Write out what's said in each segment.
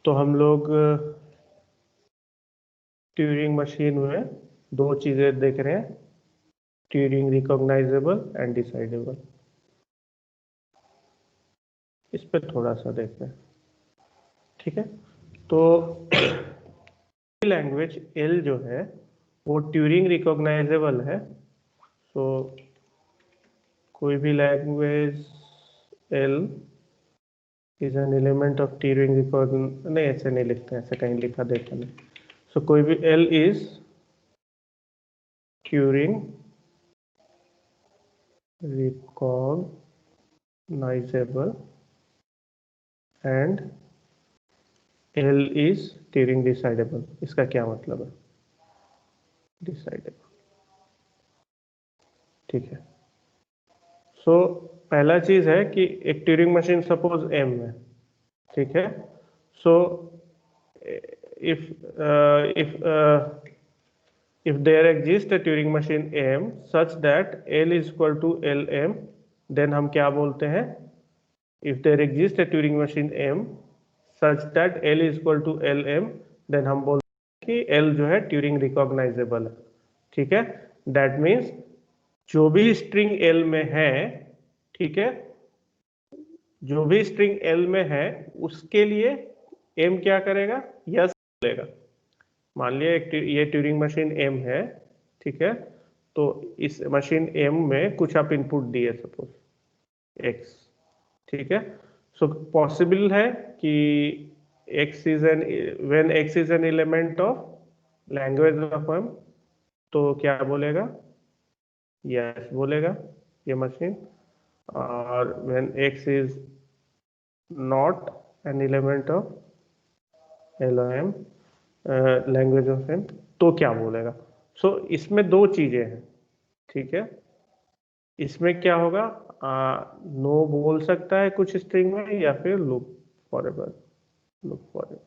तो हम लोग ट्यूरिंग मशीन में दो चीजें देख रहे हैं, ट्यूरिंग रिकॉग्नाइजेबल एंड डिसाइडेबल। इस पे थोड़ा सा देखते हैं, ठीक है। तो लैंग्वेज एल जो है वो ट्यूरिंग रिकॉग्नाइजेबल है। सो कोई भी language L is an element of Turing recognizable, नहीं ऐसे नहीं लिखते, ऐसे कहीं लिखा देखा नहीं। सो कोई भी L is Turing recognisable and L is Turing decidable. इसका क्या मतलब है? डिसाइडेबल, ठीक है। सो पहला चीज है कि एक ट्यूरिंग मशीन सपोज एम है, ठीक है। सो if there exists a Turing machine M such that L is equal to LM, then हम क्या बोलते हैं? If there exists a Turing machine M such that L is equal to LM, then हम बोलते हैं कि L जो है Turing recognizable है, ठीक है। That means जो भी स्ट्रिंग L में है, ठीक है, जो भी स्ट्रिंग L में है उसके लिए M क्या करेगा? यस बोलेगा। मान लिया ये ट्यूरिंग मशीन M है, ठीक है। तो इस मशीन M में कुछ आप इनपुट दिए, सपोज X, ठीक है। सो पॉसिबल है कि when X is an element of language of M, तो क्या बोलेगा? यस बोलेगा ये मशीन। और when X is not an element of LOM, language of M, तो क्या बोलेगा? सो इसमें दो चीजें हैं, ठीक है। इसमें क्या होगा? नो बोल सकता है कुछ स्ट्रिंग में, या फिर लूप फॉरएवर, लूप फॉरएवर,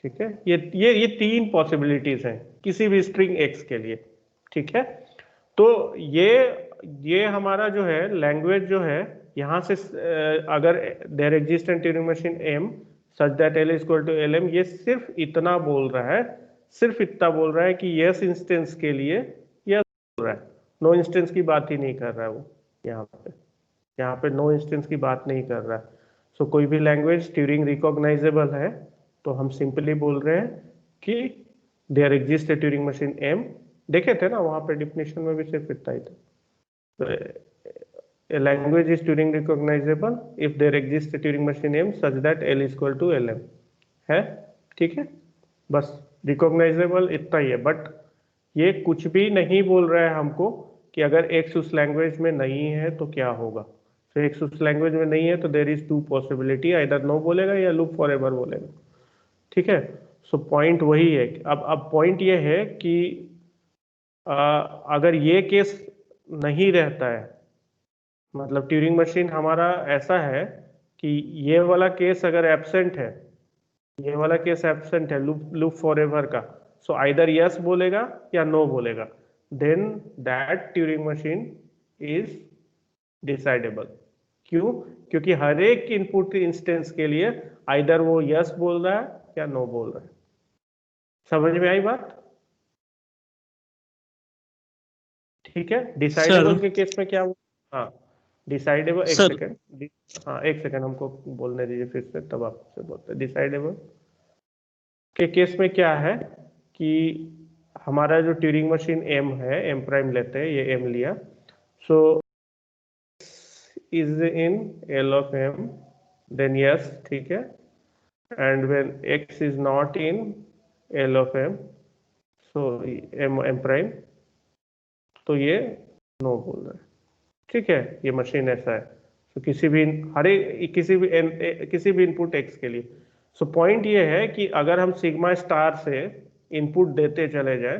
ठीक है। ये तीन पॉसिबिलिटीज हैं किसी भी स्ट्रिंग एक्स के लिए, ठीक है। तो ये हमारा जो है लैंग्वेज जो है, यहां से अगर there exist an Turing machine M such that L is equal to L M, ये सिर्फ इतना बोल रहा है, सिर्फ इतना बोल रहा है कि यस इंस्टेंस के लिए यस बोल रहा है, नो इंस्टेंस की बात ही नहीं कर रहा है वो। यहाँ पे नो इंस्टेंस की बात नहीं कर रहा है। सो कोई भी लैंग्वेज ट्यूरिंग रिकॉग्नाइजेबल है तो हम सिंपली बोल रहे हैं कि there exist a Turing machine M. देखे थे ना वहां पे डिफिनेशन में भी सिर्फ इतना ही था। A language is Turing recognizable if there exists a Turing machine M such that L is equal to LM है, ठीक है। बस रिकॉग्नाइजेबल इतना ही है, बट ये कुछ भी नहीं बोल रहा है हमको कि अगर X उस लैंग्वेज में नहीं है तो क्या होगा। तो X उस लैंग्वेज में नहीं है तो there is two possibility, either no बोलेगा या लूप फॉर एवर बोलेगा, ठीक है। सो पॉइंट वही है। अब पॉइंट ये है कि अगर ये केस नहीं रहता है, मतलब ट्यूरिंग मशीन हमारा ऐसा है कि ये वाला केस अगर एब्सेंट है, ये वाला केस एब्सेंट है लूप फॉर एवर का, सो आइदर यस बोलेगा या नो बोलेगा, then that Turing machine is decidable. क्यों? क्योंकि हर एक इनपुट इंस्टेंस के लिए आइदर वो यस बोल रहा है या नो बोल रहा है। समझ में आई बात? ठीक है। सर डिसाइडेबल के केस में क्या? हाँ, डिसाइडेबल, एक सर सेकेंड, हाँ एक सेकेंड हमको बोलने दीजिए फिर से, तब आपसे बोलते हैं। डिसाइडेबल के केस में क्या है कि हमारा जो ट्यूरिंग मशीन एम है, एम प्राइम लेते हैं, ये एम लिया, so is in L of M, then yes, ठीक है। And when X is not in L of M, so M prime, तो ये नो बोल रहा है, ठीक है। ये मशीन ऐसा है। तो किसी भी किसी भी इनपुट एक्स के लिए। सो पॉइंट ये है कि अगर हम सिग्मा स्टार से इनपुट देते चले जाए,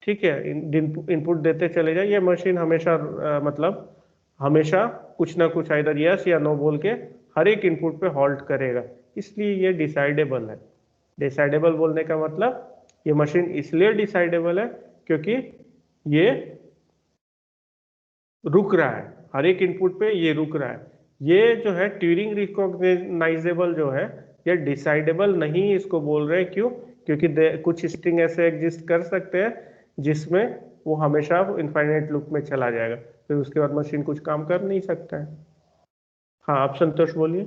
ठीक है, इनपुट देते चले जाए, ये मशीन हमेशा मतलब हमेशा कुछ ना कुछ इधर यस या नो बोल के हर एक इनपुट पे हॉल्ट करेगा, इसलिए ये डिसाइडेबल है। डिसाइडेबल बोलने का मतलब ये मशीन इसलिए डिसाइडेबल है क्योंकि ये रुक रहा है, हर एक इनपुट पे ये रुक रहा है। ये जो है ट्यूरिंग रिकॉग्नाइजेबल जो है, ये डिसाइडेबल नहीं इसको बोल रहे हैं। क्यों? क्योंकि कुछ स्ट्रिंग ऐसे एग्जिस्ट कर सकते हैं जिसमें वो हमेशा इनफाइनाइट लूप में चला जाएगा, फिर उसके बाद मशीन कुछ काम कर नहीं सकता है। हाँ, आप संतोष बोलिए।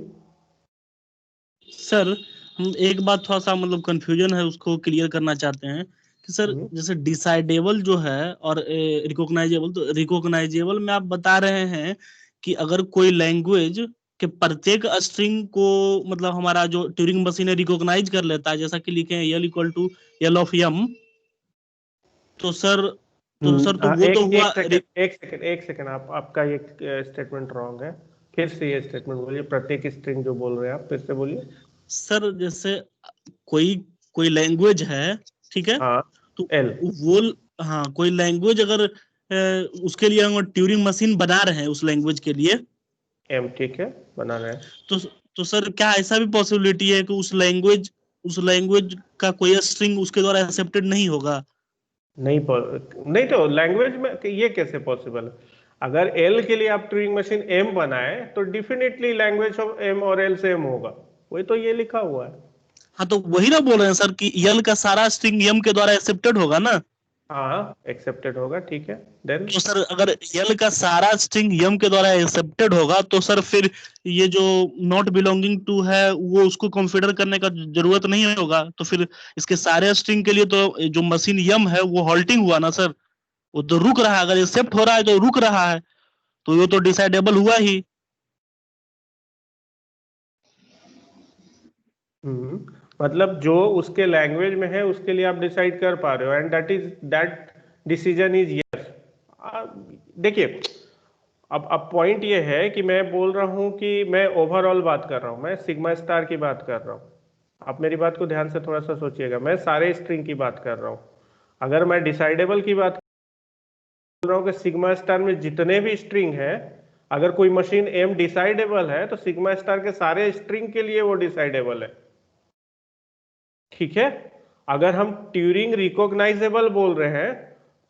सर हम एक बात थोड़ा सा मतलब कंफ्यूजन है, उसको क्लियर करना चाहते हैं कि सर जैसे डिसाइडेबल जो है और रिकॉग्नाइजेबल, तो रिकॉग्नाइजेबल में आप बता रहे हैं कि अगर कोई लैंग्वेज के प्रत्येक स्ट्रिंग को मतलब हमारा जो ट्यूरिंग मशीन है रिकॉग्नाइज कर लेता है, जैसा कि लिखे हैं L equal to L of M, तो सर तो वो तो एक हुआ एक सेकंड, एक सेकंड, आपका ये स्टेटमेंट रॉन्ग है। फिर से ये स्टेटमेंट बोलिए, प्रत्येक स्ट्रिंग जो बोल रहे हैं आप, फिर से बोलिए। सर जैसे कोई कोई लैंग्वेज है, ठीक है, हाँ, तो एल। वो, हाँ कोई लैंग्वेज अगर उसके लिए हम ट्यूरिंग मशीन बना रहे हैं उस लैंग्वेज के लिए, एम, ठीक है, बना रहे हैं। तो तो सर क्या ऐसा भी पॉसिबिलिटी है कि उस लैंग्वेज का कोई स्ट्रिंग उसके द्वारा एक्सेप्टेड नहीं होगा? नहीं, नहीं तो लैंग्वेज में ये कैसे पॉसिबल है? अगर एल के लिए आप ट्यूरिंग मशीन एम बनाए तो डिफिनेटली लैंग्वेज ऑफ एम और एल सेम होगा। वही तो ये लिखा हुआ है। हाँ तो वही ना बोल रहे हैं सर कि यल का सारा स्ट्रिंग यम के द्वारा एक्सेप्टेड होगा ना। हाँ, एक्सेप्टेड होगा, ठीक है। देन तो सर अगर यल का सारा स्ट्रिंग यम के द्वारा एक्सेप्टेड होगा तो सर फिर ये जो नॉट बिलोंगिंग टू है वो उसको कंसीडर करने का जरूरत नहीं होगा, तो फिर इसके सारे स्ट्रिंग के लिए तो जो मशीन यम है वो हॉल्टिंग हुआ ना सर, वो तो रुक रहा है, अगर एक्सेप्ट हो रहा है तो रुक रहा है, तो ये तो डिसाइडेबल हुआ ही। मतलब जो उसके लैंग्वेज में है उसके लिए आप डिसाइड कर पा रहे हो, and that decision is yes. देखिए, अब पॉइंट ये है कि मैं बोल रहा हूं कि मैं ओवरऑल बात कर रहा हूं, मैं सिग्मा स्टार की बात कर रहा हूं। आप मेरी बात को ध्यान से थोड़ा सा सोचिएगा, मैं सारे स्ट्रिंग की बात कर रहा हूं। अगर मैं डिसाइडेबल की बात कर रहा हूं कि सिग्मा स्टार में जितने भी स्ट्रिंग है, अगर कोई मशीन एम डिसाइडेबल है तो सिग्मा स्टार के सारे स्ट्रिंग के लिए वो डिसाइडेबल है, ठीक है। अगर हम ट्यूरिंग रिकॉग्नाइजेबल बोल रहे हैं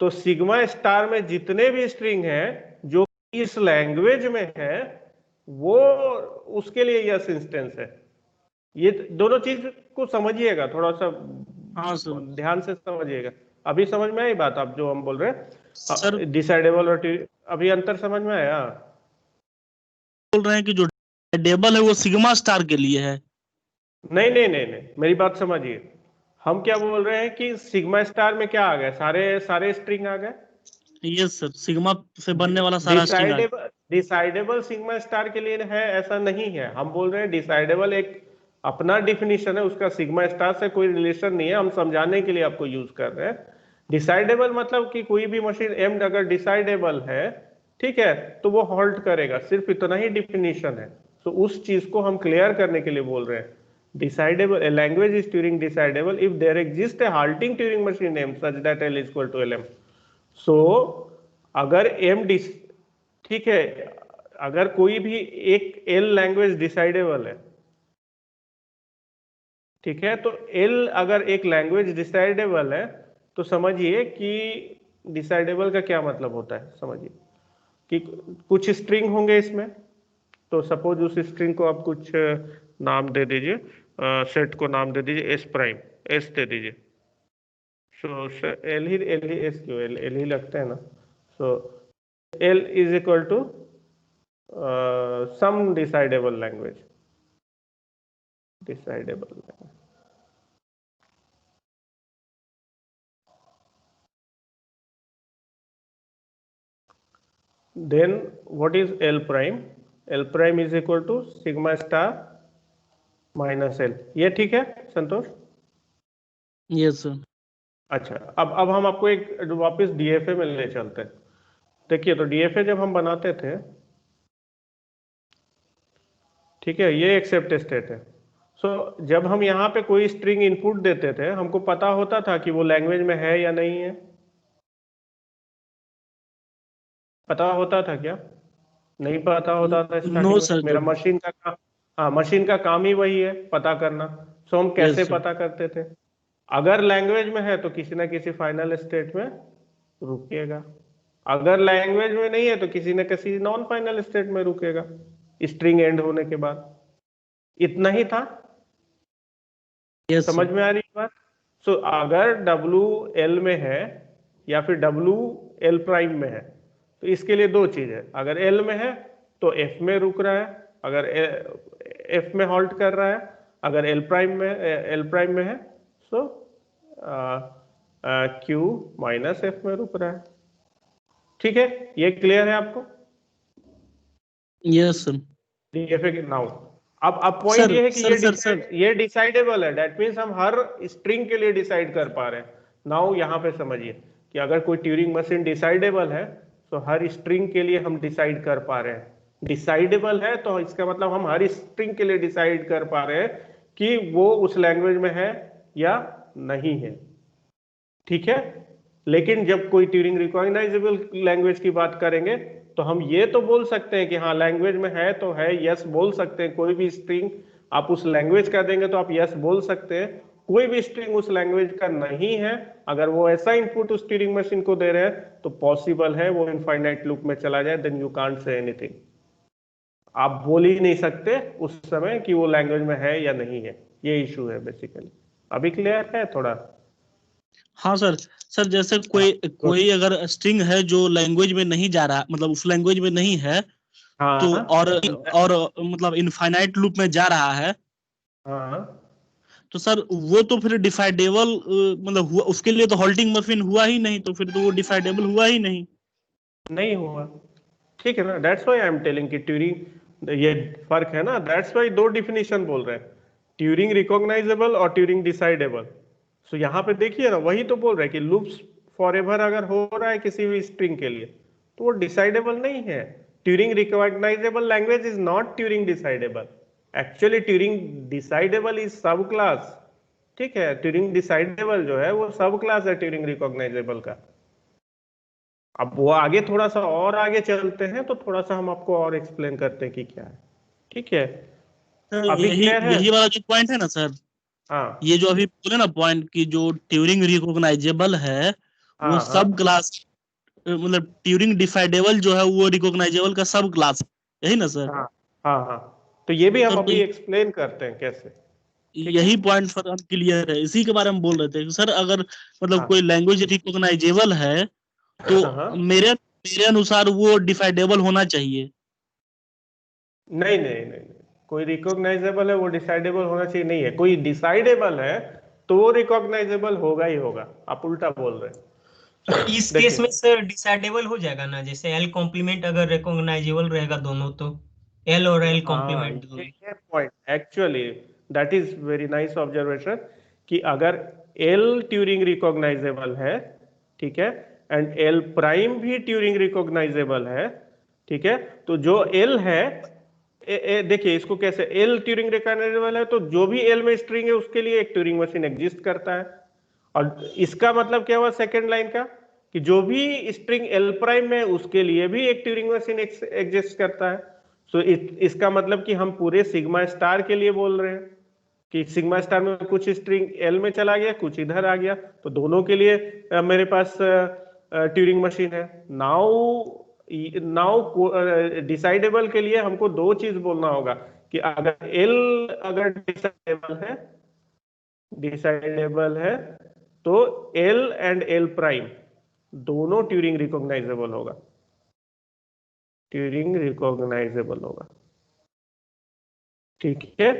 तो सिग्मा स्टार में जितने भी स्ट्रिंग हैं जो इस लैंग्वेज में है, वो उसके लिए यस इंस्टेंस है। ये दोनों चीज को समझिएगा, थोड़ा सा हाँ सर। ध्यान से समझिएगा। अभी समझ में आई बात, आप जो हम बोल रहे सर हैं डिसाइडेबल और अभी अंतर समझ में आया? बोल रहे हैं कि जो डिसाइडेबल है वो सिग्मा स्टार के लिए है। नहीं नहीं नहीं नहीं, मेरी बात समझिए। हम क्या बोल रहे हैं कि सिग्मा स्टार में क्या आ गए, सारे सारे स्ट्रिंग आ गए। यस सर, सिग्मा से बनने वाला सारा स्ट्रिंग आ गया। डिसाइडेबल सिग्मा स्टार के लिए है, ऐसा नहीं है। हम बोल रहे हैं डिसाइडेबल एक अपना डिफिनीशन है, उसका सिग्मा स्टार से कोई रिलेशन नहीं है, हम समझाने के लिए आपको यूज कर रहे हैं। डिसाइडेबल मतलब कि कोई भी मशीन एम अगर डिसाइडेबल है, ठीक है, तो वो हॉल्ट करेगा, सिर्फ इतना ही डिफिनीशन है। तो उस चीज को हम क्लियर करने के लिए बोल रहे हैं। Decidable, a language is Turing decidable if there exists a halting Turing machine name such that L is equal to LM. So अगर एम डिस, ठीक है, अगर कोई भी एक एल लैंग्वेज डिसाइडेबल है, ठीक है, तो एल अगर एक लैंग्वेज डिसाइडेबल है तो समझिए कि डिसाइडेबल का क्या मतलब होता है, समझिए कि कुछ स्ट्रिंग होंगे इसमें। तो सपोज उस स्ट्रिंग को आप कुछ नाम दे दीजिए, सेट को नाम दे दीजिए एस प्राइम, एस दे दीजिए। सो एल ही एस क्यों, एल ही लगता है ना। So L is equal to some decidable language, decidable language. Then what is L prime? L prime is equal to sigma star minus L। ये ठीक है संतोष? Yes sir. अच्छा, अब हम आपको एक वापस डीएफए में ले चलते हैं। देखिए, तो डीएफए जब हम बनाते थे, ठीक है, ये एक्सेप्ट स्टेट है। सो जब हम यहाँ पे कोई स्ट्रिंग इनपुट देते थे, हमको पता होता था कि वो लैंग्वेज में है या नहीं है? पता होता था क्या? नहीं पता होता था नो स्टार्टिंग में। सर मेरा जब। मशीन का काम, हाँ, मशीन का काम ही वही है, पता करना। सो हम कैसे यस सर। पता करते थे? अगर लैंग्वेज में है तो किसी ना किसी फाइनल स्टेट में रुकेगा, अगर लैंग्वेज में नहीं है तो किसी न किसी नॉन फाइनल स्टेट में रुकेगा। स्ट्रिंग एंड होने के बाद। इतना ही था। यस समझ में आ रही है बात? सो अगर W L में है या फिर W L प्राइम में है, तो इसके लिए दो चीज है। अगर L में है तो F में रुक रहा है, अगर F में हॉल्ट कर रहा है। अगर L प्राइम में है सो Q माइनस F में रुक रहा है। ठीक है, ये क्लियर है आपको? Yes sir. DFA के नाउ अब पॉइंट सर ये है कि सर सर सर ये डिसाइडेबल है। दैट मीन्स हम हर स्ट्रिंग के लिए डिसाइड कर पा रहे हैं। नाउ यहाँ पे समझिए कि अगर कोई ट्यूरिंग मशीन डिसाइडेबल है तो हर स्ट्रिंग के लिए हम डिसाइड कर पा रहे हैं। डिसाइडेबल है तो इसका मतलब हम हर स्ट्रिंग के लिए डिसाइड कर पा रहे हैं कि वो उस लैंग्वेज में है या नहीं है। ठीक है, लेकिन जब कोई ट्यूरिंग रिकॉग्नाइजेबल लैंग्वेज की बात करेंगे तो हम ये तो बोल सकते हैं कि हाँ लैंग्वेज में है तो है, यस बोल सकते हैं। कोई भी स्ट्रिंग आप उस लैंग्वेज का देंगे तो आप यस बोल सकते हैं। कोई भी स्ट्रिंग उस लैंग्वेज का नहीं है, अगर वो ऐसा इनपुट उस ट्यूरिंग मशीन को दे रहे हैं तो पॉसिबल है वो इनफाइनाइट लूप में चला जाए। Then you can't say anything. आप बोल ही नहीं सकते उस समय कि वो लैंग्वेज में है या नहीं है। ये इशू है बेसिकली। अभी क्लियर है थोड़ा? हाँ सर। सर जैसे हाँ कोई कोई अगर स्ट्रिंग है जो लैंग्वेज में नहीं जा रहा, मतलब उस लैंग्वेज में नहीं है, तो हाँ और मतलब इनफाइनाइट लूप में जा रहा है, हाँ। तो सर वो तो फिर डिफाइडेबल मतलब हुआ, उसके लिए तो हॉल्टिंग मशीन हुआ ही नहीं, तो फिर तो वो डिफाइडेबल हुआ ही नहीं। नहीं हुआ। ठीक है ना, that's why I am telling कि ट्यूरिंग, ये फर्क है ना। दैट्स व्हाई दो डिफिनीशन बोल रहे हैं, ट्यूरिंग रिकॉग्नाइजेबल और ट्यूरिंग डिसाइडेबल। सो यहाँ पे देखिए ना, वही तो बोल रहे हैं कि लूप्स फॉरएवर अगर हो रहा है किसी भी स्ट्रिंग के लिए तो वो डिसाइडेबल नहीं है। Turing recognisable language is not Turing decidable. Actually Turing decidable is सब क्लास। ठीक है, ट्यूरिंग डिसाइडेबल जो है वो सब क्लास है ट्यूरिंग रिकॉग्नाइजेबल का। अब वो आगे थोड़ा सा और आगे चलते हैं तो थोड़ा सा हम आपको और एक्सप्लेन करते हैं कि क्या है। ठीक है, सर अभी यही क्लियर है? यही वाला जो पॉइंट है ना सर, हाँ ये जो अभी बोले ना पॉइंट की जो ट्यूरिंग रिकॉग्नाइजेबल है वो हाँ हाँ सब क्लास, मतलब ट्यूरिंग डिफाइडेबल जो है वो रिकॉग्नाइजेबल का सब क्लास है, यही ना सर? हाँ हाँ हाँ। तो ये भी हम सर तो अभी एक्सप्लेन करते हैं कैसे। ठीक है। यही पॉइंट सर अब क्लियर है, इसी के बारे में बोल रहे थे कि सर अगर मतलब हाँ कोई लैंग्वेज रिकॉग्नाइजेबल है तो हाँ हाँ। मेरे मेरे अनुसार वो डिफाइडेबल होना चाहिए। नहीं नहीं नहीं नहीं, कोई रिकॉग्नाइजेबल है वो डिसाइडेबल होना चाहिए नहीं है। कोई डिसाइडेबल है तो वो रिकॉग्नाइजेबल होगा ही होगा। आप उल्टा बोल रहे तो हैं। इस केस में देखिए, सर डिसाइडेबल हो जाएगा ना, जैसे एल कॉम्प्लीमेंट अगर रिकॉग्नाइजेबल रहेगा दोनों तो एल और एल हाँ कॉम्प्लीमेंट दोनों। ये point actually, that is very nice observation कि अगर एल ट्यूरिंग रिकॉग्नाइजेबल है, ठीक है, एंड एल प्राइम भी ट्यूरिंग रिकॉग्नाइजेबल है, ठीक है, तो जो एल है, देखिए इसको कैसे, एल ट्यूरिंग रिकॉग्नाइजेबल है तो जो भी एल में स्ट्रिंग है उसके लिए एक ट्यूरिंग मशीन एग्जिस्ट करता है। और इसका मतलब क्या हुआ सेकेंड लाइन का, कि जो भी स्ट्रिंग एल प्राइम में उसके लिए भी एक ट्यूरिंग मशीन एग्जिस्ट करता है। सो इसका मतलब कि हम पूरे सिग्मा स्टार के लिए बोल रहे हैं कि सिग्मा स्टार में कुछ स्ट्रिंग एल में चला गया, कुछ इधर आ गया, तो दोनों के लिए मेरे पास ट्यूरिंग मशीन है। नाउ नाउ डिसाइडेबल के लिए हमको दो चीज बोलना होगा कि अगर एल अगर डिसाइडेबल है तो एल एंड एल प्राइम दोनों ट्यूरिंग रिकॉग्नाइजेबल होगा। ट्यूरिंग रिकॉग्नाइजेबल होगा। ठीक है,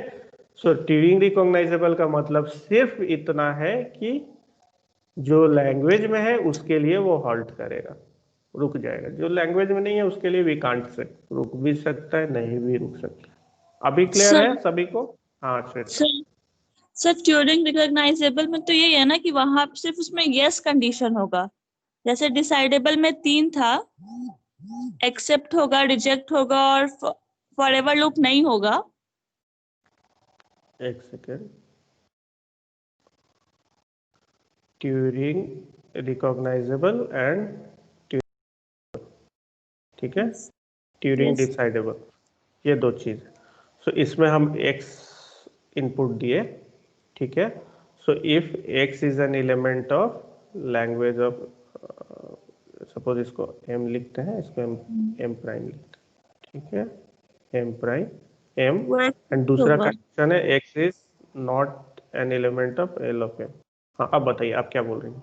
सो ट्यूरिंग रिकॉग्नाइजेबल का मतलब सिर्फ इतना है कि जो लैंग्वेज में है उसके लिए वो हॉल्ट करेगा, रुक जाएगा। जो लैंग्वेज में नहीं है उसके लिए भी कांट से रुक भी सकता है, नहीं भी रुक सकता है। अभी क्लियर सर है सभी को? हाँ Shweta. Sir sir Turing recognisable में तो यही है ना कि वहां सिर्फ उसमें यस कंडीशन होगा। जैसे डिसाइडेबल में 3 था, एक्सेप्ट होगा, रिजेक्ट होगा और फॉरएवर लूप नहीं होगा। एक सेकेंड, ट्यूरिंग रिकॉग्नाइजेबल एंड, ठीक है, ट्यूरिंग यस डिसाइडेबल, ये दो चीज। सो इसमें हम x इनपुट दिए, ठीक है। So if x is an element of language of, suppose इसको m लिखते हैं, इसको m प्राइम लिखते हैं, ठीक है। m प्राइम m वो एंड दूसरा होगा। कंडीशन है x is not an element of L of m। हाँ, अब बताइए आप क्या बोल रही हैं।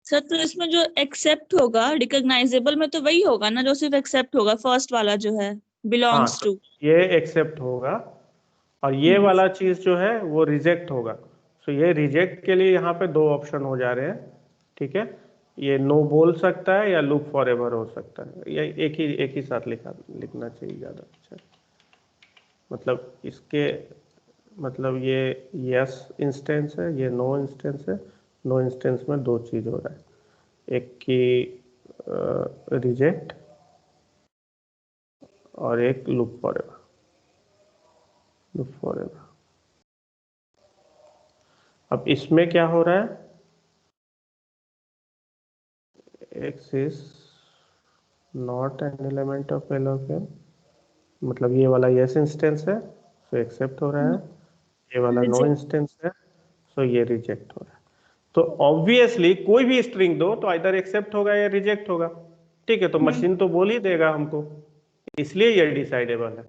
सर तो इसमें जो एक्सेप्ट होगा रिकॉग्नाइजेबल में तो वही होगा ना जो सिर्फ एक्सेप्ट होगा, फर्स्ट वाला जो है हाँ, बिलोंग्स तो टू। ये एक्सेप्ट होगा और ये वाला चीज जो है वो रिजेक्ट होगा। तो ये रिजेक्ट के लिए यहाँ पे दो ऑप्शन हो जा रहे हैं, ठीक है। ये नो बोल सकता है या लूप फॉर एवर हो सकता है। ये एक ही साथ लिखना चाहिए, ज्यादा अच्छा। मतलब इसके मतलब ये यस इंस्टेंस है, ये नो इंस्टेंस है। नो इंस्टेंस में दो चीज हो रहा है, एक की रिजेक्ट और एक loop for ever. Loop for ever. अब इसमें क्या हो रहा है, x is not an element of L of m, मतलब ये वाला yes इंस्टेंस है सो एक्सेप्ट हो रहा है, ये वाला नो इंस्टेंस है सो ये रिजेक्ट हो रहा है। तो ऑब्वियसली कोई भी स्ट्रिंग दो तो आइदर एक्सेप्ट होगा या रिजेक्ट होगा, ठीक है। तो मशीन तो बोल ही देगा हमको, इसलिए ये डिसाइडेबल है।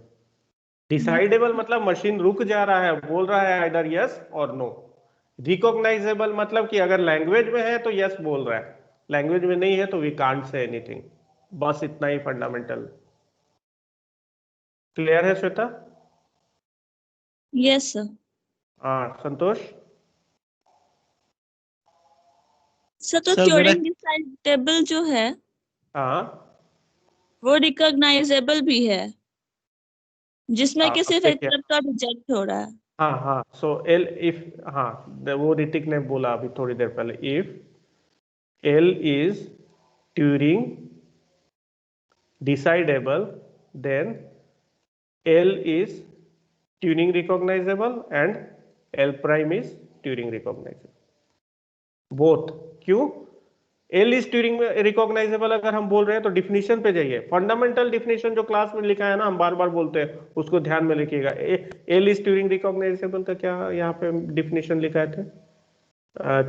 डिसाइडेबल मतलब मशीन रुक जा रहा है, बोल रहा है आइदर यस और नो। रिकॉग्नाइजेबल मतलब कि अगर लैंग्वेज में है तो यस बोल रहा है, लैंग्वेज में नहीं है तो वी कांट से एनीथिंग। बस इतना ही फंडामेंटल। क्लियर है श्वेता? Yes sir. हाँ संतोष? सर तो सर मेरा ट्यूरिंग डिसाइडेबल जो है हाँ वो रिकॉग्नाइजेबल भी है, जिसमें कि अब सिर्फ देखिए, एक्सेप्ट और रिजेक्ट हो रहा है। हाँ हाँ सो एल इफ, हाँ वो ऋतिक ने बोला अभी थोड़ी देर पहले, if L is Turing decidable then L is Turing recognizable and L prime is Turing recognizable. Both. क्यों? L is Turing recognizable अगर हम बोल रहे हैं तो डिफिनीशन पे जाइए। फंडामेंटल डिफिनीशन जो क्लास में लिखा है ना, हम बार बार बोलते हैं, उसको ध्यान में लिखिएगा। L is Turing recognizable का क्या यहाँ पे डिफिनीशन लिखा है?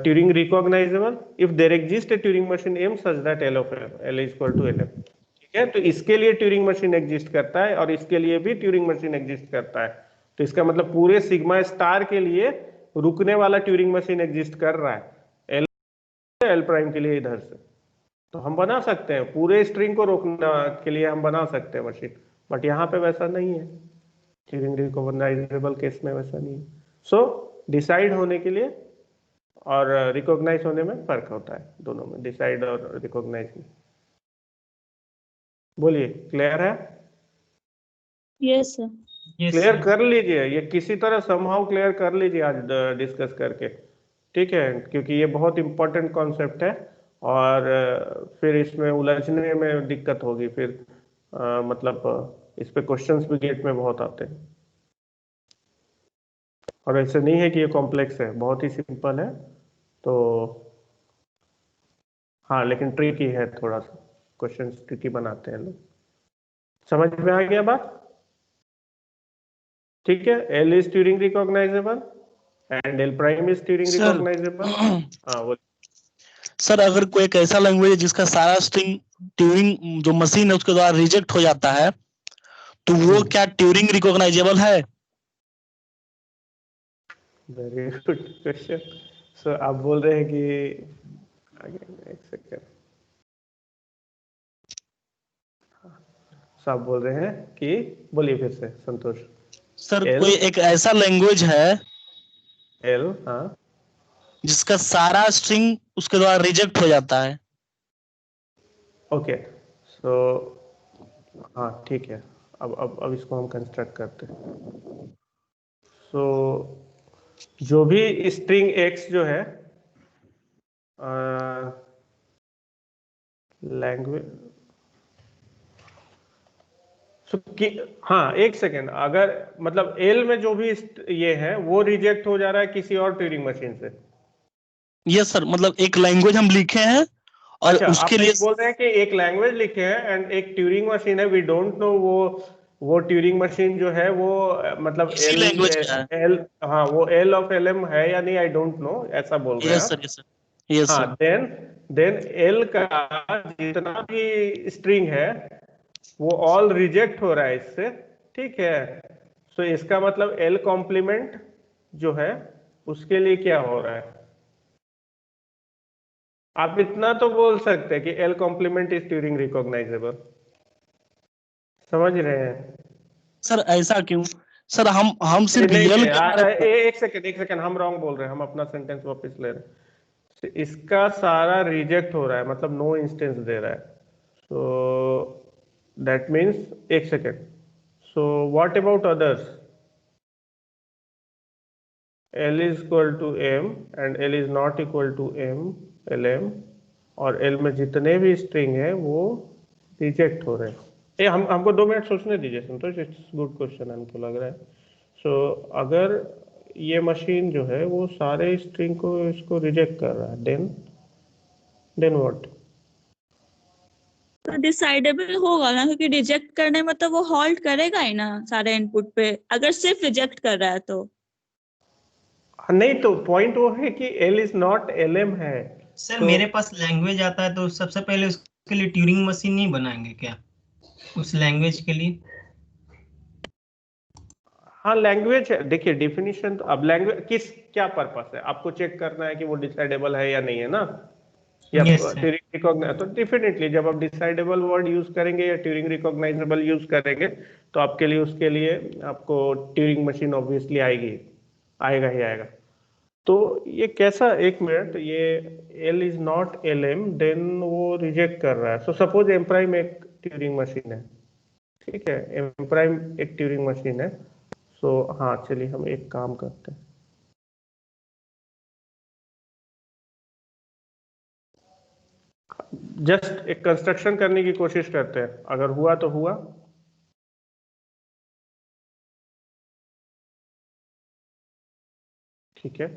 Turing recognizable if there exists a Turing machine M such that L of L is equal to LM। ठीक है, तो इसके लिए ट्यूरिंग मशीन एग्जिस्ट करता है और इसके लिए भी ट्यूरिंग मशीन एग्जिस्ट करता है। तो इसका मतलब पूरे सिग्मा स्टार के लिए रुकने वाला ट्यूरिंग मशीन एग्जिस्ट कर रहा है, एल प्राइम के लिए इधर से। तो हम बना सकते हैं पूरे स्ट्रिंग को रोकने के लिए, हम बना सकते हैं मशीन, बट यहाँ पे वैसा नहीं है। ट्यूरिंग रिकॉग्नाइजेबल केस में वैसा नहीं है। सो डिसाइड होने के लिए और रिकॉग्नाइज होने में फर्क होता है, दोनों में, डिसाइड और रिकॉग्नाइज में। बोलिए, क्लियर है? Yes sir. क्लियर कर लीजिए, ये किसी तरह समहाउ क्लियर कर लीजिए आज डिस्कस करके, ठीक है, क्योंकि ये बहुत इंपॉर्टेंट कॉन्सेप्ट है और फिर इसमें उलझने में दिक्कत होगी फिर। मतलब इस पे क्वेश्चंस भी गेट में बहुत आते हैं और ऐसे नहीं है कि ये कॉम्प्लेक्स है, बहुत ही सिंपल है। तो हाँ, लेकिन ट्रिकी है थोड़ा सा, क्वेश्चंस ट्रिकी बनाते हैं लोग। समझ में आ गया बात? ठीक है, L is Turing recognizable and L prime is Turing sir recognizable। हाँ वो सर अगर कोई एक ऐसा लैंग्वेज है जिसका सारा स्ट्रिंग ट्यूरिंग जो मशीन है उसके द्वारा रिजेक्ट हो जाता है, तो वो क्या ट्यूरिंग रिकॉग्नाइजेबल है? Very good question. सो आप बोल रहे हैं कि आगे एक सेकेंड, आप बोल रहे हैं कि, बोलिए फिर से संतोष। सर L, कोई एक ऐसा लैंग्वेज है L, हाँ जिसका सारा स्ट्रिंग उसके द्वारा रिजेक्ट हो जाता है। ओके, सो हाँ ठीक है, अब इसको हम कंस्ट्रक्ट करते हैं। सो जो भी स्ट्रिंग x जो है लैंग्वेज, हाँ एक सेकेंड, अगर मतलब L में जो भी ये है वो रिजेक्ट हो जा रहा है किसी और ट्यूरिंग मशीन से। यस सर, मतलब एक लैंग्वेज हम लिखे हैं और अच्छा, उसके आप लिए बोल रहे हैं कि एक लैंग्वेज लिखे हैं एंड एक ट्यूरिंग मशीन है, वी डोंट नो वो ट्यूरिंग मशीन जो है वो मतलब इसी लैंग्वेज का है। एल, हाँ वो L of LM है या नहीं, आई डोंट नो, ऐसा बोल रहे हैं यस आप। सर, यस सर, यस हाँ, सर। देन L का जितना भी स्ट्रिंग है वो ऑल रिजेक्ट हो रहा है इससे, ठीक है। सो इसका मतलब एल कॉम्प्लीमेंट जो है उसके लिए क्या हो रहा है, आप इतना तो बोल सकते हैं कि L complement is Turing recognizable, समझ रहे हैं? सर ऐसा क्यों? सर हम सिर्फ नहीं यल नहीं, एक सेकंड हम रॉन्ग बोल रहे हैं, हम अपना सेंटेंस वापस ले रहे हैं। इसका सारा रिजेक्ट हो रहा है, मतलब नो इंस्टेंस दे रहा है। सो दैट मीन्स, एक second, so what about others? L is equal to M and L is not equal to M, LM, और L में जितने भी स्ट्रिंग है वो रिजेक्ट हो रहे हैं। हमको 2 मिनट सोचने दीजिए संतोष, इट्स गुड क्वेश्चन हमको लग रहा है। सो अगर ये मशीन जो है वो सारे स्ट्रिंग को इसको रिजेक्ट कर रहा है, देन व्हाट? तो डिसाइडेबल होगा ना, क्योंकि रिजेक्ट करने में तो वो हॉल्ट करेगा ही ना सारे इनपुट पे, अगर सिर्फ रिजेक्ट कर रहा है तो। नहीं, तो पॉइंट वो है कि L इज नॉट LM है। सर तो मेरे पास लैंग्वेज आता है तो सबसे पहले उसके लिए ट्यूरिंग मशीन नहीं बनाएंगे क्या उस लैंग्वेज के लिए? हाँ, लैंग्वेज है, देखिए डेफिनेशन तो, अब लैंग्वेज किस क्या पर्पस है, आपको चेक करना है कि वो डिसाइडेबल है या नहीं है ना, या यस सर। ट्यूरिंग रिकॉग्नाइज, तो डेफिनेटली जब आप डिसाइडेबल वर्ड यूज करेंगे या ट्यूरिंग रिकॉग्नाइजेबल यूज करेंगे तो आपके लिए, उसके लिए आपको ट्यूरिंग मशीन ऑब्वियसली आएगी, आएगा ही आएगा। तो ये कैसा, एक मिनट, ये L is not LM, then वो रिजेक्ट कर रहा है। सो सपोज एम प्राइम एक ट्यूरिंग मशीन है, ठीक है, एम प्राइम एक ट्यूरिंग मशीन है। सो हाँ, चलिए हम एक काम करते हैं, जस्ट एक कंस्ट्रक्शन करने की कोशिश करते हैं, अगर हुआ तो हुआ। ठीक है,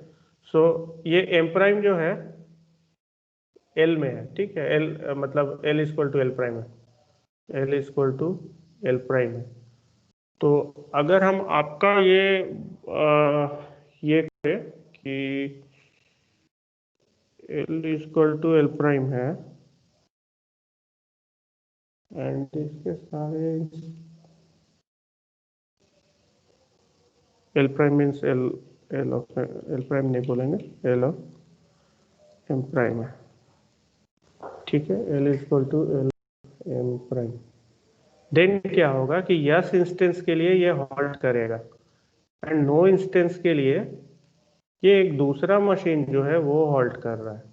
सो ये एम प्राइम जो है एल में है, ठीक है, एल मतलब L is equal to L prime है, L is equal to L prime है। तो अगर हम आपका ये करें कि L is equal to L prime है एंड इसके सारे L prime means L of L prime नहीं बोलेंगे, एल ऑफ एम प्राइम है, ठीक है, L is equal to L M prime. Then क्या होगा कि यस इंस्टेंस के लिए ये हॉल्ट करेगा एंड नो इंस्टेंस के लिए ये एक दूसरा मशीन जो है वो हॉल्ट कर रहा है।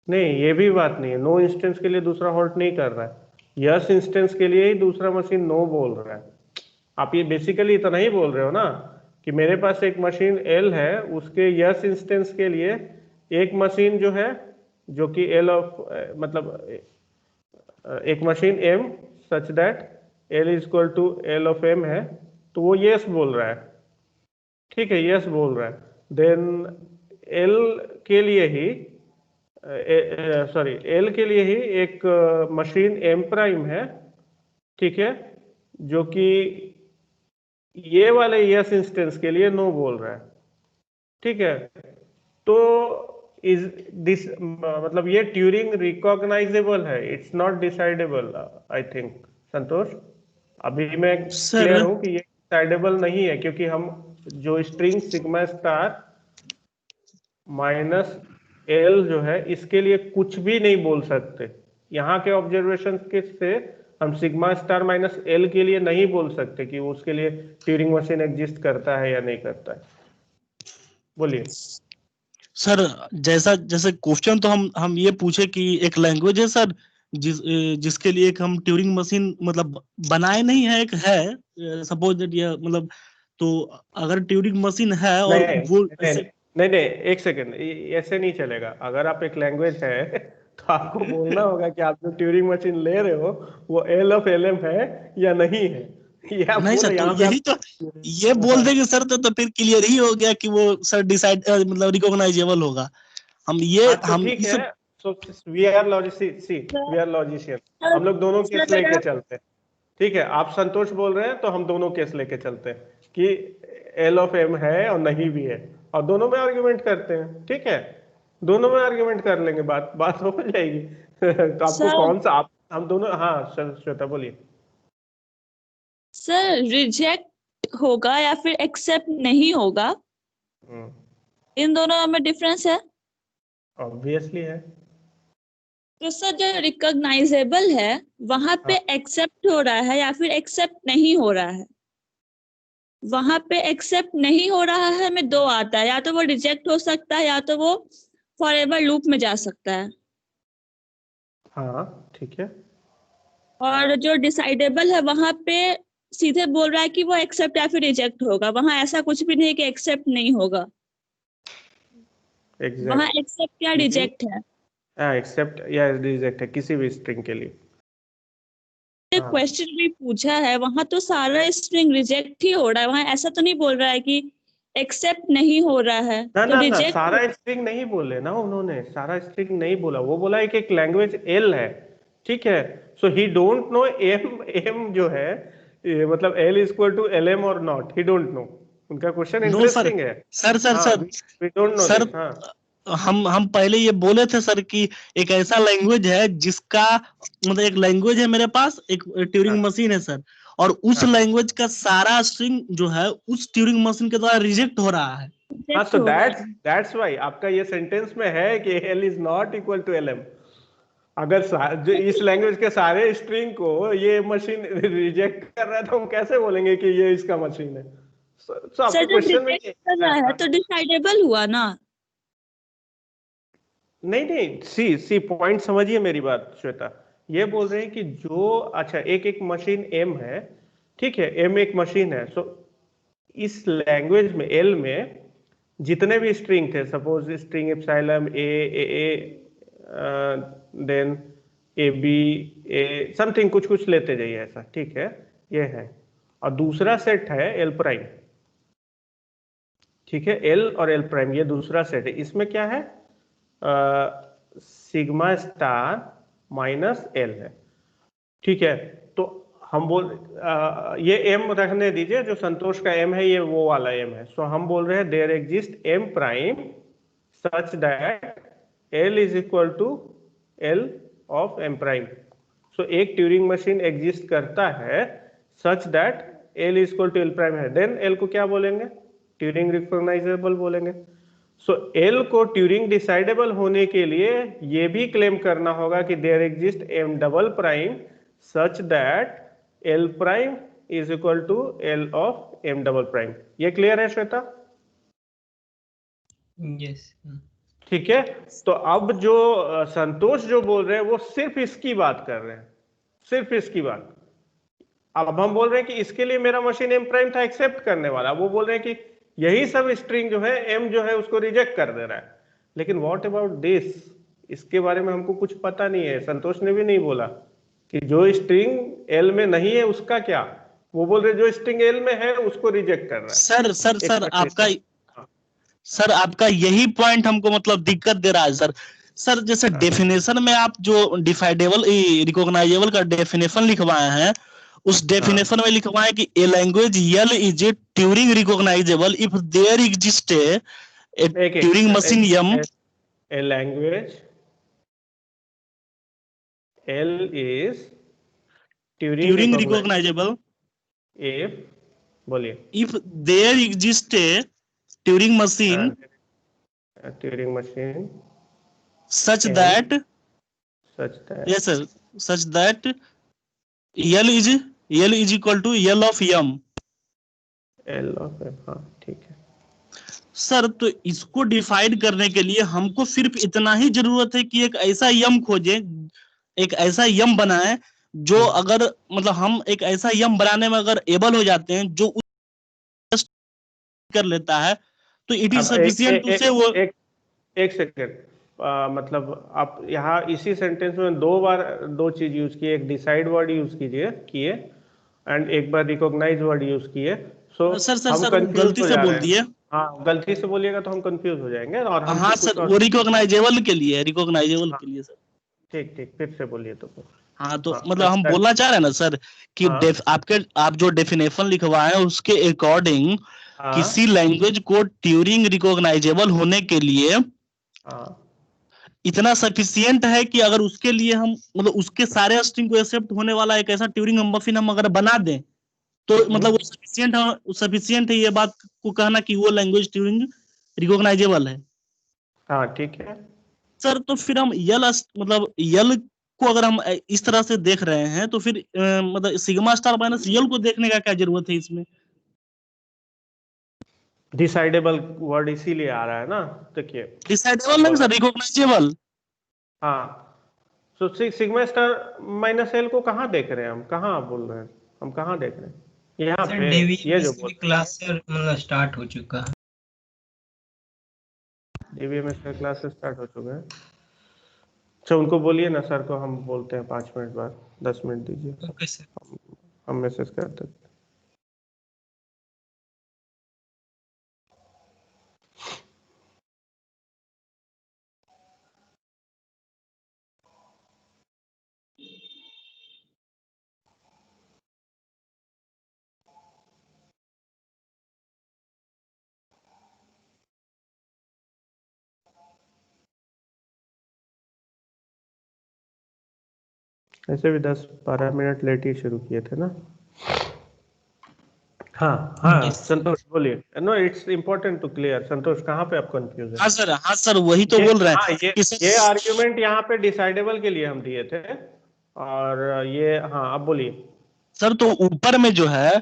नहीं, ये भी बात नहीं है, नो इंस्टेंस के लिए दूसरा हॉल्ट नहीं कर रहा है, यस इंस्टेंस के लिए ही दूसरा मशीन नो बोल रहा है। आप ये बेसिकली इतना ही बोल रहे हो ना कि मेरे पास एक मशीन L है, उसके यस इंस्टेंस के लिए एक मशीन जो है, जो कि L ऑफ मतलब एक machine M such that L is equal to L of M है, तो वो यस बोल रहा है, ठीक है, यस बोल रहा है। देन L के लिए ही सॉरी L के लिए ही एक मशीन M प्राइम है, ठीक है, जो कि ये वाले यस इंस्टेंस के लिए नो बोल रहा है, ठीक है। तो इज दिस मतलब ये ट्यूरिंग रिकॉग्नाइजेबल है, it's not decidable, I think Santosh. अभी मैं सर क्लियर हूं कि ये डिसाइडेबल नहीं है, क्योंकि हम जो string sigma star minus L जो है इसके लिए कुछ भी नहीं बोल सकते। यहाँ के ऑब्जर्वेशन के से हम सिग्मा स्टार माइनस एल के लिए नहीं बोल सकते कि उसके लिए ट्यूरिंग मशीन एग्जिस्ट करता है या नहीं करता है। बोलिए सर, जैसा जैसे क्वेश्चन तो हम ये पूछे कि एक लैंग्वेज है सर जिसके लिए एक हम ट्यूरिंग मशीन मतलब बनाए नहीं है, एक है सपोज दैट ये मतलब, तो अगर ट्यूरिंग मशीन है और नहीं वो नहीं नहीं नहीं नहीं, एक सेकेंड, ऐसे नहीं चलेगा। अगर आप एक लैंग्वेज है तो आपको बोलना होगा कि आप जो ट्यूरिंग मशीन ले रहे हो वो एल ऑफ एल एम है या नहीं है, ये आप नहीं सर, बोलो। तो यहाँ पे यही तो ये बोल देंगे सर, तो फिर क्लियर ही हो गया कि वो सर डिसाइड मतलब रिकॉग्नाइजेबल होगा। हाँ तो हम ठीक इस है, सो वी आर लॉजिशियन, हम लोग दोनों केस लेके चलते हैं, ठीक है। आप संतोष बोल रहे हैं तो हम दोनों केस लेके चलते हैं कि एल ऑफ एम है और नहीं भी है, और दोनों में आर्ग्यूमेंट करते हैं, ठीक है, दोनों में आर्ग्यूमेंट कर लेंगे, बात हो जाएगी। तो आपको सर कौन सा, आप हम दोनों, हाँ श्वेता बोलिए। सर रिजेक्ट होगा या फिर एक्सेप्ट नहीं होगा, इन दोनों में डिफरेंस है। ऑब्वियसली है। तो सर जो रिकॉग्नाइजेबल है वहां पे एक्सेप्ट हो रहा है या फिर एक्सेप्ट नहीं हो रहा है। वहां पे एक्सेप्ट नहीं हो रहा है में दो आता है, या तो वो रिजेक्ट हो सकता है या तो वो फॉरएवर लूप में जा सकता है। हाँ ठीक है। और जो डिसाइडेबल है वहां पे सीधे बोल रहा है कि वो एक्सेप्ट या फिर रिजेक्ट होगा, वहां ऐसा कुछ भी नहीं कि एक्सेप्ट नहीं होगा, वहां एक्सेप्ट या रिजेक्ट है। एक्सेप्ट या रिजेक्ट है किसी भी स्ट्रिंग के लिए। क्वेश्चन भी पूछा है वहां तो सारा स्ट्रिंग रिजेक्ट ही हो रहा है, वहां ऐसा तो नहीं बोल रहा है कि एक्सेप्ट नहीं हो रहा है। ना तो ना ना, रिजेक्ट सारा स्ट्रिंग नहीं बोले ना उन्होंने, सारा स्ट्रिंग नहीं बोला। वो बोला है कि एक लैंग्वेज एल है, ठीक है। So he don't know M, M जो है मतलब L is equal to L M और नॉट, ही डोंट नो। उनका क्वेश्चन नो सर इंटरेस्टिंग है। सर सर हाँ, sir we don't know sir this. हाँ हम पहले ये बोले थे सर कि एक ऐसा लैंग्वेज है जिसका मतलब एक लैंग्वेज है मेरे पास, एक ट्यूरिंग मशीन है सर, और उस लैंग्वेज का सारा स्ट्रिंग जो है उस ट्यूरिंग मशीन के द्वारा रिजेक्ट हो रहा है। हाँ, तो दैट्स व्हाई आपका ये सेंटेंस में है कि L is not equal to L M. अगर जो इस लैंग्वेज के सारे स्ट्रिंग को ये मशीन रिजेक्ट कर रहा है तो हम कैसे बोलेंगे कि ये इसका मशीन है। So, आपके सर जब क्वेश्चन में रिजेक्ट कर रहा है तो डिसाइडेबल हुआ ना। नहीं नहीं, सी पॉइंट समझिए मेरी बात श्वेता। ये बोल रहे हैं कि जो अच्छा एक मशीन एम है, ठीक है, एम एक मशीन है। सो इस लैंग्वेज में एल में जितने भी स्ट्रिंग थे, suppose string epsilon a then a b a something कुछ कुछ लेते जाइए ऐसा, ठीक है, ये है। और दूसरा सेट है एल प्राइम, ठीक है, एल और एल प्राइम ये दूसरा सेट है। इसमें क्या है, सिग्मा स्टार माइनस एल है, ठीक है। तो हम ये एम रखने दीजिए, जो संतोष का एम है ये वो वाला एम है। सो हम बोल रहे हैं there exist M prime such that L is equal to L of M prime. So एक ट्यूरिंग मशीन एग्जिस्ट करता है such that L is equal to L prime है, देन एल को क्या बोलेंगे, ट्यूरिंग रिकॉग्नाइजेबल बोलेंगे। सो एल को Turing decidable होने के लिए ये भी क्लेम करना होगा कि there exist M double prime such that L prime is equal to L of M double prime. ये क्लियर है श्वेता? यस। ठीक है। तो अब जो संतोष जो बोल रहे हैं वो सिर्फ इसकी बात कर रहे हैं, सिर्फ इसकी बात। अब हम बोल रहे हैं कि इसके लिए मेरा मशीन एम प्राइम था एक्सेप्ट करने वाला, वो बोल रहे हैं कि यही सब स्ट्रिंग जो है एम जो है उसको रिजेक्ट कर दे रहा है। लेकिन व्हाट अबाउट दिस, इसके बारे में हमको कुछ पता नहीं है। संतोष ने भी नहीं बोला कि जो स्ट्रिंग एल में नहीं है उसका क्या। वो बोल रहे जो स्ट्रिंग एल में है उसको रिजेक्ट कर रहा है। सर आपका यही पॉइंट हमको मतलब दिक्कत दे रहा है सर जैसे डेफिनेशन में आप जो डिफाइडेबल रिकॉग्नाइजेबल का डेफिनेशन लिखवाए हैं, उस डेफिनेशन में लिखवाए कि a language L is a Turing recognizable if there exist a Turing machine M. A language L is Turing recognizable if, बोलिए, if there exist a Turing machine such that yes sir such that L is equal to L of m। L of m, हाँ ठीक है sir. तो इसको डिफाइड करने के लिए हमको सिर्फ इतना ही जरूरत है कि एक ऐसा यम खोजें, एक ऐसा यम बनाए जो अगर मतलब हम एक ऐसा यम बनाने में अगर एबल हो जाते हैं जो कर लेता है तो इट इज सफिशिएंट टू से। वो एक सेकेंड, मतलब आप यहाँ इसी सेंटेंस में दो बार दो चीज यूज किए, एक डिसाइड वर्ड यूज किए एंड एक बार रिकॉग्नाइज वर्ड यूज किए। सो सर गलती से बोल दिए। हाँ, गलती से बोलिएगा तो हम कंफ्यूज हो जाएंगे। और हम हाँ सर, वो रिकॉग्नाइजेबल के लिए के लिए सर। ठीक फिर से बोलिए तो। हाँ तो मतलब हम बोलना चाह रहे हैं ना सर कि आप जो डेफिनेशन लिखवाए हैं उसके अकॉर्डिंग किसी लैंग्वेज को ट्यूरिंग रिकॉग्नाइजेबल होने के लिए इतना सफिशिएंट है कि अगर उसके लिए हम मतलब उसके सारे स्ट्रिंग को एक्सेप्ट होने वाला एक ऐसा ट्यूरिंग मशीन हम अगर बना दें तो मतलब वो सफिशिएंट है ये बात को कहना कि वो लैंग्वेज ट्यूरिंग रिकॉग्नाइजेबल है। हाँ ठीक है सर तो फिर हम मतलब यल को अगर हम इस तरह से देख रहे हैं तो फिर मतलब सिग्मा स्टार माइनस यल को देखने का क्या जरूरत है इसमें? डिसाइडेबल वर्ड इसीलिए आ रहा है ना, देखिए डिसाइडेबल नहीं सर, रिकॉग्नाइजेबल। हाँ, तो सिग्मा स्टार माइनस एल को कहाँ देख रहे हैं हम, कहाँ आप बोल रहे हैं, हम कहाँ देख रहे हैं? यहाँ सर पे ये जो बोल क्लास से मतलब स्टार्ट हो चुका है। डीबीएमएस का क्लास स्टार्ट हो चुका है। अच्छा उनको बोलिए ना सर को, हम बोलते हैं 5 मिनट बाद, 10 मिनट दीजिए, ओके सर। हम मैसेज करते हैं। ऐसे भी 10-12 मिनट लेट ही शुरू किए थे ना। हाँ हाँ संतोष बोलिए। No it's important to clear. Santosh कहाँ पे आप कंफ्यूज है? हाँ सर वही तो बोल रहे हैं। हाँ ये आर्ग्यूमेंट यहाँ पे डिसाइडेबल के लिए हम दिए थे, और ये हाँ अब बोलिए सर। तो ऊपर में जो है,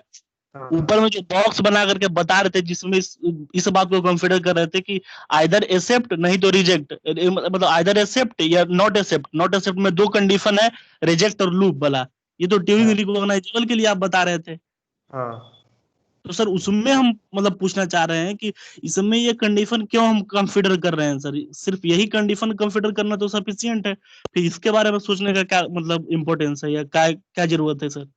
हाँ ऊपर में जो बॉक्स बना करके बता रहे थे जिसमें इस बात को कंसीडर कर रहे थे कि आइदर एक्सेप्ट नहीं तो रिजेक्ट, मतलब आइदर एक्सेप्ट या नॉट एक्सेप्ट। नॉट एक्सेप्ट में 2 कंडीशन है, रिजेक्ट और लूप वाला। ये तो ट्यूरिंग रिकॉग्नाइजेबल के लिए आप बता रहे थे। हाँ तो सर उसमें हम मतलब पूछना चाह रहे हैं कि इसमें ये कंडीशन क्यों हम कंसीडर कर रहे हैं सर? सिर्फ यही कंडीशन कंसीडर करना तो सफिशिएंट है, फिर इसके बारे में सोचने का क्या मतलब इम्पोर्टेंस है या क्या क्या जरूरत है सर?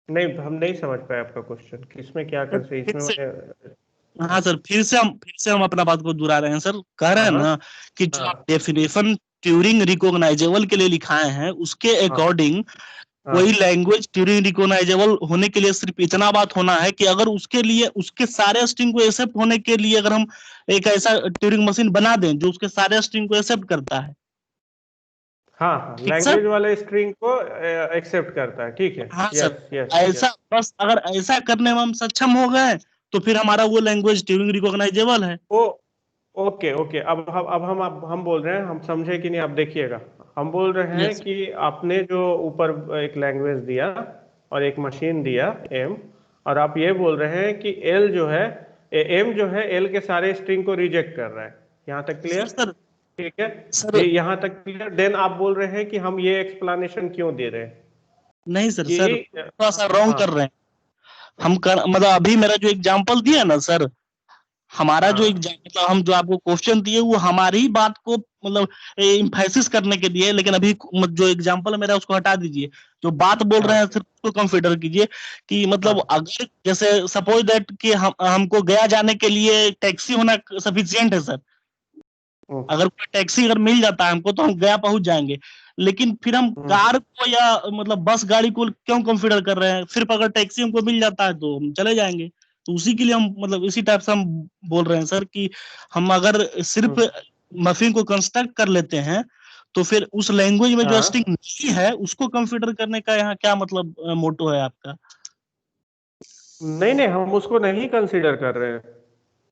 नहीं हम नहीं समझ पाए आपका क्वेश्चन, किसमें क्या कर से इसमें हाँ सर, फिर से हम अपना बात को दोहरा रहे हैं सर। कह रहे हैं हाँ ना कि जो आप डेफिनेशन ट्यूरिंग रिकॉग्नाइजेबल के लिए लिखाए हैं उसके अकॉर्डिंग कोई लैंग्वेज ट्यूरिंग रिकॉग्नाइजेबल होने के लिए सिर्फ इतना बात होना है कि अगर उसके लिए उसके सारे स्ट्रिंग को एक्सेप्ट होने के लिए अगर हम एक ऐसा ट्यूरिंग मशीन बना दें जो उसके सारे स्ट्रिंग को एक्सेप्ट करता है। हाँ हाँ ठीक सर? लैंग्वेज वाले स्ट्रिंग को एक्सेप्ट करता है, ठीक है। हाँ सर, यस यस ऐसा बस अगर ऐसा करने में हम सक्षम हो गए तो फिर हमारा वो लैंग्वेज ट्यूरिंग रिकॉग्नाइजेबल है। ओ ओके ओके, अब हम बोल रहे हैं, हम समझे कि नहीं, आप देखिएगा। हम बोल रहे हैं यस कि आपने जो ऊपर एक लैंग्वेज दिया और एक मशीन दिया एम, और आप ये बोल रहे हैं कि एल जो है, एम जो है एल के सारे स्ट्रिंग को रिजेक्ट कर रहा है। यहाँ तक क्लियर? सर। ठीक है, सर ये यहाँ तक क्लियर। देन आप बोल रहे हैं कि हम ये एक्सप्लेनेशन क्यों दे रहे हैं नहीं सर, कि सर थोड़ा सा रॉन्ग हाँ कर रहे हैं मतलब अभी मेरा जो एग्जांपल दिया ना सर, हमारा जो हाँ मतलब हम जो आपको क्वेश्चन दिए वो हमारी ही बात को मतलब इम्फेसिस करने के लिए, लेकिन अभी जो एग्जांपल मेरा उसको हटा दीजिए। जो बात बोल रहे हाँ हैं सिर्फ उसको कंसीडर कीजिए कि मतलब हाँ अगर जैसे सपोज दैट कि हमको गया जाने के लिए टैक्सी होना सफिशिएंट है सर। अगर कोई टैक्सी अगर मिल जाता है हमको तो हम गया पहुंच जाएंगे, लेकिन फिर हम कार को या मतलब बस गाड़ी को क्यों कंसीडर कर रहे हैं? सिर्फ अगर टैक्सी हमको मिल जाता है तो हम चले जाएंगे। तो उसी के लिए हम मतलब इसी टाइप से हम बोल रहे हैं सर कि हम अगर सिर्फ मशीन को कंस्ट्रक्ट कर लेते हैं तो फिर उस लैंग्वेज में जो स्ट्रिंग नहीं है उसको कंसीडर करने का यहाँ क्या मतलब मोटो है आपका? नहीं नहीं हम उसको नहीं कंसीडर कर रहे हैं।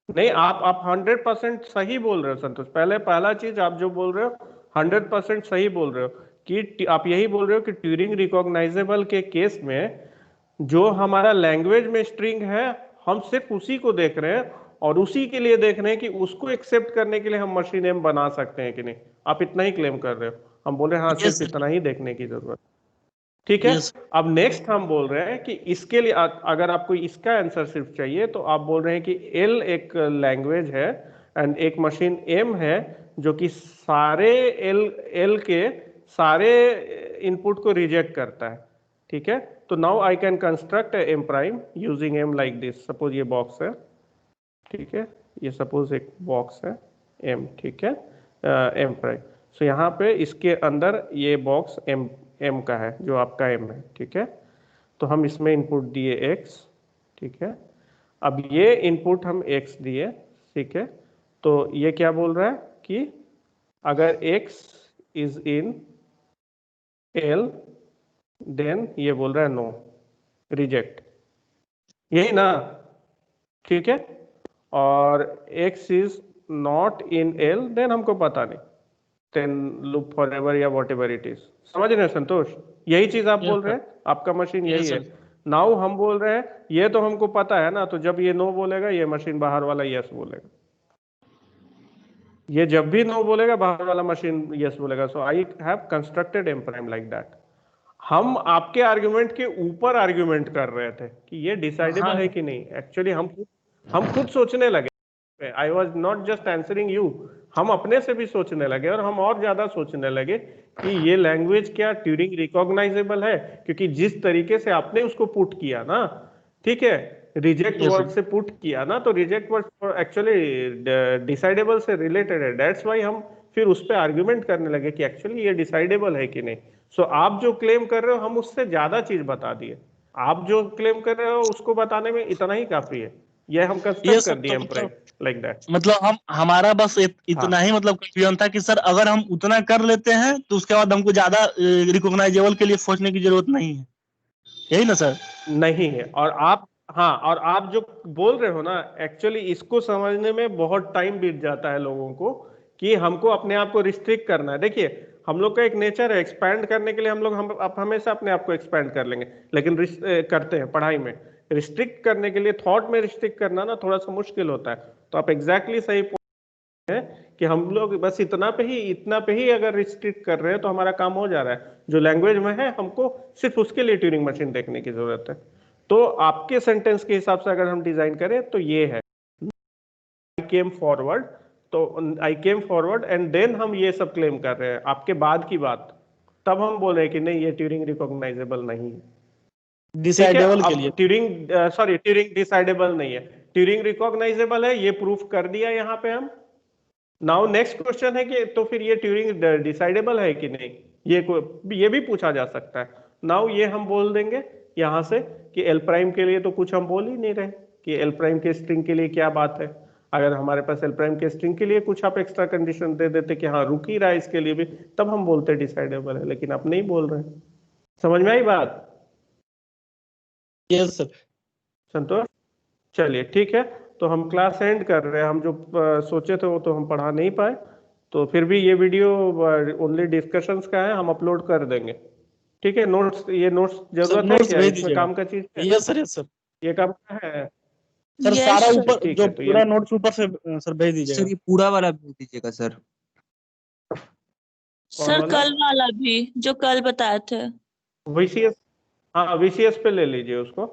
नहीं आप 100% सही बोल रहे हो संतोष। पहला चीज आप जो बोल रहे हो 100% सही बोल रहे हो कि आप यही बोल रहे हो कि ट्यूरिंग रिकॉग्नाइजेबल के केस में जो हमारा लैंग्वेज में स्ट्रिंग है हम सिर्फ उसी को देख रहे हैं, और उसी के लिए देख रहे हैं कि उसको एक्सेप्ट करने के लिए हम मशीन एम बना सकते हैं कि नहीं। आप इतना ही क्लेम कर रहे हो, हम बोल रहे हैं हाँ यस सिर्फ इतना ही देखने की जरूरत। ठीक है, यस अब नेक्स्ट हम बोल रहे हैं कि इसके लिए अगर आपको इसका आंसर सिर्फ चाहिए तो आप बोल रहे हैं कि एल एक लैंग्वेज है एंड एक मशीन एम है जो कि सारे एल के सारे इनपुट को रिजेक्ट करता है। ठीक है, तो now I can construct M prime using M like this. Suppose ये बॉक्स है, ठीक है, ये सपोज एक बॉक्स है एम, ठीक है, एम प्राइम। सो यहाँ पे इसके अंदर ये बॉक्स एम का है जो आपका एम है, ठीक है। तो हम इसमें इनपुट दिए एक्स, ठीक है। अब ये इनपुट हम एक्स दिए, ठीक है। तो ये क्या बोल रहा है कि अगर x is in L then ये बोल रहा है नो, रिजेक्ट, यही ना, ठीक है। और x is not in L, then हमको पता नहीं, देन लूप फॉर एवर या वॉट एवर इट इज। समझ रहे हैं संतोष? यही चीज आप Yes, बोल रहे sir. हैं, आपका मशीन यही Yes, है। sir. नाउ हम बोल रहे हैं ये तो हमको पता है ना, तो जब ये नो बोलेगा ये मशीन बाहर वाला यस बोलेगा, ये जब भी नो बोलेगा बाहर वाला मशीन यस बोलेगा। So I have constructed M prime like that. हम आपके आर्गुमेंट के ऊपर आर्गुमेंट कर रहे थे कि ये डिसाइडेबल हाँ. है कि नहीं। एक्चुअली हम खुद सोचने लगे, I was not just answering you, हम अपने से भी सोचने लगे और हम और ज्यादा सोचने लगे कि ये लैंग्वेज क्या ट्यूरिंग रिकॉग्नाइजेबल है, क्योंकि जिस तरीके से आपने उसको पुट किया ना, ठीक है, रिजेक्ट Yes, वर्ड sir. से पुट किया ना, तो रिजेक्ट वर्ड एक्चुअली डिसाइडेबल से रिलेटेड है। दैट्स वाई हम फिर उस पर आर्ग्यूमेंट करने लगे कि एक्चुअली ये डिसाइडेबल है कि नहीं। सो आप जो क्लेम कर रहे हो हम उससे ज्यादा चीज बता दिए, आप जो क्लेम कर रहे हो उसको बताने में इतना ही काफी है, ये हम कंस्ट्रक्ट Yes, कर sir. दिए तो मतलब लाइक दैट। मतलब हम हमारा बस हाँ, इतना ही मतलब कंफ्यूजन था कि सर अगर हम उतना कर लेते हैं तो उसके बाद हमको ज्यादा रिकॉग्नाइजेबल के लिए सोचने की जरूरत नहीं है, यही ना सर? नहीं है। और आप, हाँ, और आप जो बोल रहे हो ना, एक्चुअली इसको समझने में बहुत टाइम बीत जाता है लोगों को कि हमको अपने आप को रिस्ट्रिक्ट करना है। देखिए हम लोग का एक नेचर है एक्सपैंड करने के लिए, हम हमेशा अपने आप को एक्सपैंड कर लेंगे, लेकिन करते हैं पढ़ाई में रिस्ट्रिक्ट करने के लिए, थॉट में रिस्ट्रिक्ट करना ना थोड़ा सा मुश्किल होता है। तो आप एग्जैक्टली सही है कि हम लोग बस इतना पे ही अगर रिस्ट्रिक्ट कर रहे हैं तो हमारा काम हो जा रहा है। जो लैंग्वेज में है हमको सिर्फ उसके लिए ट्यूरिंग मशीन देखने की जरूरत है। तो आपके सेंटेंस के हिसाब से अगर हम डिजाइन करें तो ये है, आई केम फॉरवर्ड, तो आई केम फॉरवर्ड एंड देन हम ये सब क्लेम कर रहे हैं आपके बाद की बात, तब हम बोल रहे हैं कि नहीं ये ट्यूरिंग रिकॉग्नाइजेबल नहीं है। ठीक है, डिसाइडेबल के लिए। अब ट्यूरिंग डिसाइडेबल नहीं है, ट्यूरिंग रिकॉग्नाइजेबल है, ये प्रूफ कर दिया यहाँ पे हम। नाउ नेक्स्ट क्वेश्चन है कि तो फिर ये ट्यूरिंग डिसाइडेबल है कि नहीं, ये भी पूछा जा सकता है। नाउ ये हम बोल देंगे यहां से कि एल प्राइम के लिए तो कुछ हम बोल ही नहीं रहे कि एल प्राइम के स्ट्रिंग के लिए क्या बात है। अगर हमारे पास एल प्राइम के स्ट्रिंग के लिए कुछ आप एक्स्ट्रा कंडीशन दे देते कि हाँ रुक ही रहा है इसके लिए भी, तब हम बोलते डिसाइडेबल है, लेकिन आप नहीं बोल रहे। समझ में आई बात यस सर। संतोष? चलिए ठीक है, तो हम क्लास एंड कर रहे हैं। हम जो सोचे थे वो तो हम पढ़ा नहीं पाए, तो फिर भी ये वीडियो ओनली डिस्कशंस का है, हम अपलोड कर देंगे। ठीक है, नोट्स, ये नोट्स सर जरूरत है नोट्स क्या, भेज इसमें दीजिएगा। काम का चीज है? Yes sir, yes sir. ये काम का है? सर यस सारा सर। ऊपर ठीक जो है, तो ये पूरा नोट्स ऊपर से सर भेज सर दीजिएगा। ये पूरा वाला भेज दीजिएगा सर। कौन सर वाला? कल वाला भी जो कल बताए थे। VCS, हाँ VCS पे ले लीजिए उसको,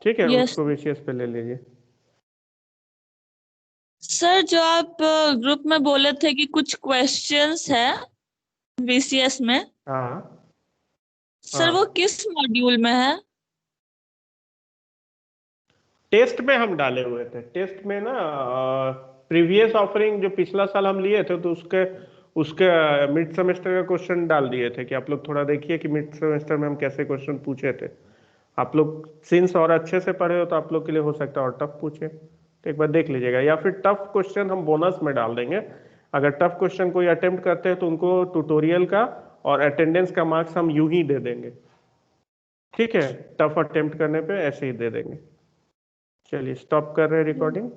ठीक है, यस उसको VCS पे ले लीजिए। सर, जो आप ग्रुप में बोले थे कि कुछ क्वेश्चंस है VCS में, हाँ सर वो हाँ, किस मॉड्यूल में है? टेस्ट में हम डाले हुए थे, टेस्ट में ना प्रीवियस ऑफरिंग जो पिछला साल हम लिए थे, तो उसके उसके मिड सेमेस्टर का क्वेश्चन डाल दिए थे कि आप लोग थोड़ा देखिए कि मिड सेमेस्टर में हम कैसे क्वेश्चन पूछे थे। आप लोग सिंस और अच्छे से पढ़े हो तो आप लोग के लिए हो सकता है और टफ पूछे, तो एक बार देख लीजिएगा, या फिर टफ क्वेश्चन हम बोनस में डाल देंगे। अगर टफ क्वेश्चन कोई अटेम्प्ट करते हैं तो उनको ट्यूटोरियल का और अटेंडेंस का मार्क्स हम यूं ही दे देंगे, ठीक है, टफ अटेम्प्ट करने पे ऐसे ही दे देंगे। चलिए स्टॉप कर रहे हैं रिकॉर्डिंग।